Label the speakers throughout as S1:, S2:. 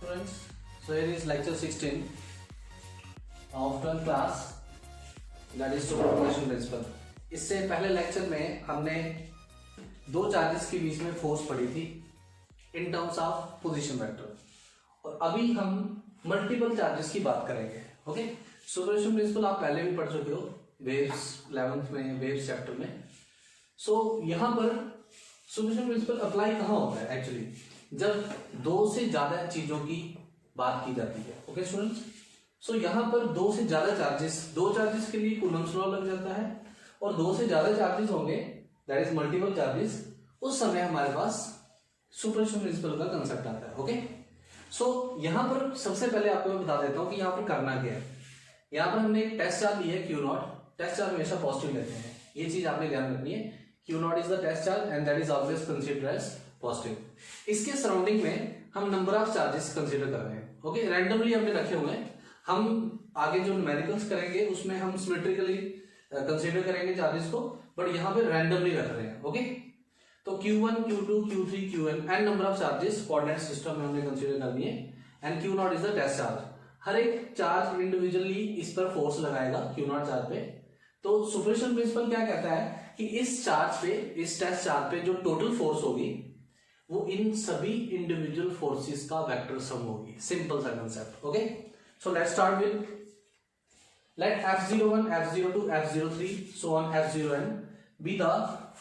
S1: students, so here is lecture 16 of 12th class, that is superposition principle. इससे पहले lecture में हमने दो चार्जेस के बीच में फोर्स पढ़ी थी in terms of position vector, और अभी हम मल्टीपल चार्जेस की बात करेंगे. ओके, सुपरपोजिशन प्रिंसिपल आप पहले भी पढ़ चुके हो वेव्स 11th में, वेव्स चैप्टर में. सो यहाँ पर सुपरपोजिशन प्रिंसिपल अप्लाई कहाँ होता है एक्चुअली, जब दो से ज्यादा चीजों की बात की जाती है. ओके स्टूडेंट्स, सो यहाँ पर दो से ज्यादा चार्जेस, दो चार्जेस के लिए कूलम्ब्स लॉ लग जाता है, और दो से ज्यादा चार्जेस होंगे, दैट इज मल्टीपल चार्जेस. उस समय हमारे पास सुपरपोजिशन प्रिंसिपल का कंसेप्ट आता है. ओके, सो यहाँ पर सबसे पहले आपको मैं बता देता हूँ कि यहाँ पर करना क्या है. यहाँ पर हमने एक टेस्ट चार्ज ली है Q नॉट. टेस्ट चार्ज हमेशा पॉजिटिव लेते हैं, ये चीज आपने ध्यान रखनी है. Q not is the test charge and that is always considered as positive. इसके सराउंडिंग में हम नंबर ऑफ चार्जेस कंसीडर कर रहे हैं. ओके, रैंडमली हमने रखे हुए हैं. हम आगे जो न्यूमेरिकल्स करेंगे उसमें हम सिमेट्रिकली कंसीडर करेंगे चार्जेस को, बट यहाँ पे रैंडमली रख रहे हैं. ओके, तो Q1, Q2, Q3, Qn and number of charges coordinate system में हमने कंसीडर कर लिए, and Q not is the test charge. हर एक चार्ज इंडिविजुअली इस पर फोर्स लगाएगा Q नॉट चार्ज पे. तो सुपरपोजिशन प्रिंसिपल क्या कहता है कि इस चार्ज पे, इस टेस्ट चार्ज पे जो टोटल फोर्स होगी वो इन सभी इंडिविजुअल फोर्सेस का वेक्टर सम होगी. सिंपल सा concept. Okay, so let's start with let F01, F02, F03 so on F0n be the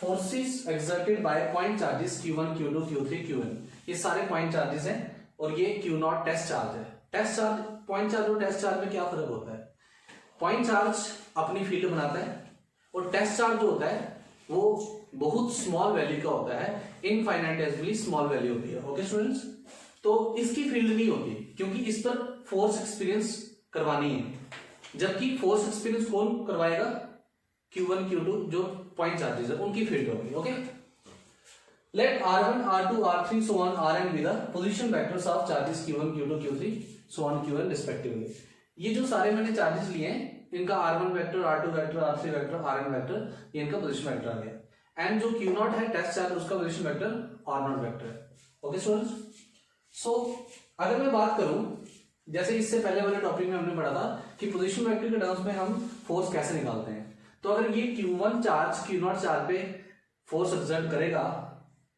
S1: forces exerted by point charges Q1, Q2, Q3, Qn. ये सारे point charges हैं और ये Q naught test charge है. Test charge, point charge और test charge में क्या फर्क होता है? पॉइंट चार्ज अपनी फील्ड बनाता है, और टेस्ट चार्ज जो होता है वो बहुत स्मॉल वैल्यू का होता है, इनफाइनाइटेसिमली स्मॉल वैल्यू होती है. ओके स्टूडेंट्स, तो इसकी फील्ड नहीं होती क्योंकि इस पर फोर्स एक्सपीरियंस करवानी है, जबकि फोर्स एक्सपीरियंस कौन करवाएगा? Q1, Q2 जो पॉइंट चार्जेस है उनकी फील्ड होगी. Okay, let R1, R2, R3 so on Rn be the position vectors of charges Q1, Q2, Q3 so on Qn respectively. ये जो सारे मैंने चार्जेस लिए हैं इनका R1 vector, R2 vector, R3 vector, Rn vector, ये इनका पोजीशन वेक्टर आ गया. एंड जो Q नॉट है टेस्ट चार्ज, उसका position vector R not vector है. ओके स्टूडेंट्स, सो अगर मैं बात करूं, जैसे इससे पहले वाले टॉपिक में हमने पढ़ा था कि पोजीशन वेक्टर के टर्म्स में हम फोर्स कैसे निकालते हैं. तो अगर ये Q1 charge Q nought charge पे फोर्स एक्सर्ट करेगा,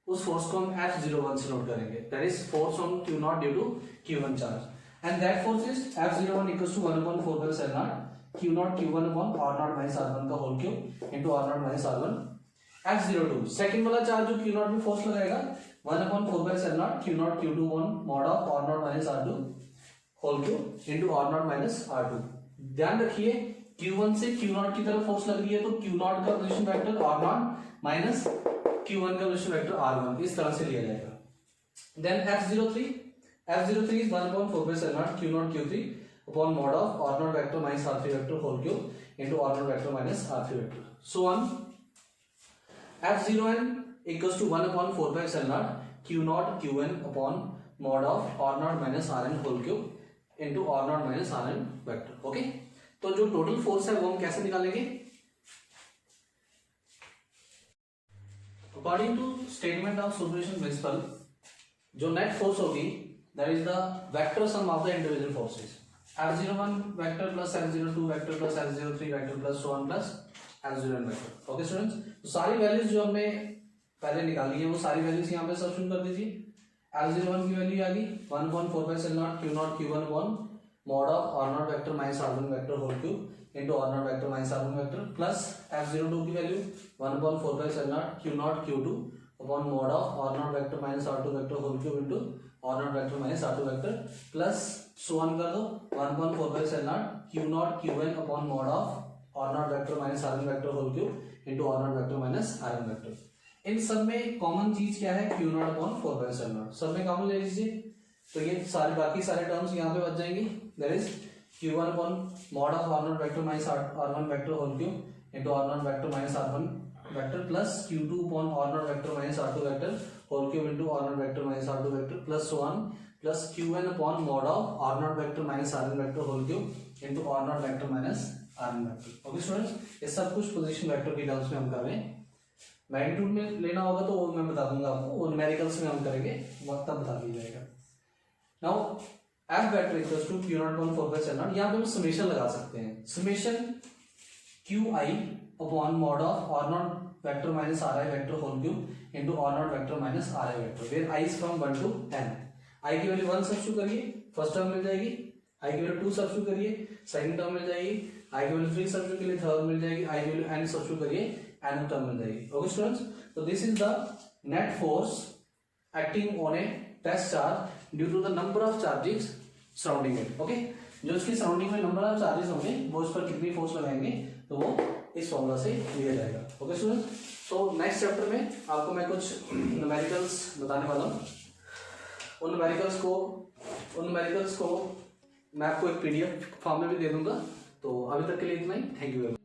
S1: उस फोर्स को हम F01 से नोट करेंगे, that is force on Q nought due to Q1 charge, and that force is F01 equals to 1/4π0 Q nought Q1 upon R not minus R1 का whole cube into R not minus R1. F02 second वाला charge जो Q nought में force लगाएगा 1/4π0 Q nought Q2 upon mod of R not minus R2 whole cube into R not minus R2. ध्यान रखिए Q1 से Q not की तरफ force लग रही है, तो Q नॉट का position vector R not minus Q1 का पोजीशन वेक्टर R1 इस तरह से लिया जाएगा. Then F03 is 1/4π0 Q naught Q3 upon mod of R not vector minus R3 vector whole cube into R not vector minus R3 vector. So on F0n equals to 1/4π0 Q not Qn upon mod of R not minus Rn whole cube into R not minus Rn vector. Okay, तो जो total force है वो हम कैसे निकालेंगे? According to statement of superposition principle, जो net force होगी that is the vector sum of the individual forces. F01 vector plus F02 vector plus F03 vector plus so on plus F0n vector. Okay students, तो सारी values जो हमने पहले निकाली है वो सारी वैल्यूज यहाँ पे सब्स्टिट्यूट कर दीजिए. F01 की वैल्यू आ गई 1/4π0 Q nought Q1 upon mod of R not vector minus R1 vector whole cube into R not vector minus R1 vector, plus F02 की value 1/4π0 Q nought Q2 upon mod of R not vector minus R2 vector whole cube into R not vector minus R2 vector, plus so on कर दो 1/4π0 Q not Qn upon mod of R not vector minus R1 vector whole cube into R not vector minus Rn vector. इन सब में common चीज क्या है? Q not upon 4π0. सब में कॉमन ले लीजिए, तो ये सारे बाकी सारे टर्म्स यहाँ पे बच जाएंगे. That is Q1 upon mod of R not vector minus R1 vector whole cube into R not vector minus R1 vector, plus Q2 upon R not vector minus R2 vector whole cube into R not vector minus R2 vector, plus so on, plus Qn upon mod of R not vector minus Rn vector whole cube into R not vector minus Rn vector. Okay students, ये सब कुछ position vector की terms में हम कर रहे हैं. Magnitude में लेना होगा तो वो मैं बता दूंगा आपको, वो न्यूमेरिकल्स में हम करेंगे, वक्त तब बता दिया जाएगा. Now F vector equals to Q naught upon 4/z0। यहाँ पे हम समेशन लगा सकते हैं, summation Q I upon mod of R naught vector minus R I vector whole cube into R naught vector minus R I vector, where I is from 1 to n। I की value 1 substitute करिए, first term मिल जाएगी। I की value 2 substitute करिए, second term मिल जाएगी। I की value 3 substitute के लिए थर्ड मिल जाएगी। आई की वैल्यू n सब्स्टिट्यूट करिए, n टर्म मिल जाएगी। ओके स्टूडेंट्स, तो this is the net force acting on a test charge due to the number of charges surrounding it. Okay, जो इसकी सराउंडिंग में नंबर ऑफ चार्जेस होंगे वो इस पर कितनी फोर्स लगाएंगे तो वो इस फॉर्मूला से लिया जाएगा। ओके स्टूडेंट्स, तो नेक्स्ट चैप्टर में आपको मैं कुछ न्यूमेरिकल्स बताने वाला हूँ। उन न्यूमेरिकल्स को मैं आपको एक PDF फॉर्म में भी दे दूंगा। तो अभी तक के लिए इतना ही, थैंक यू वेरी मच।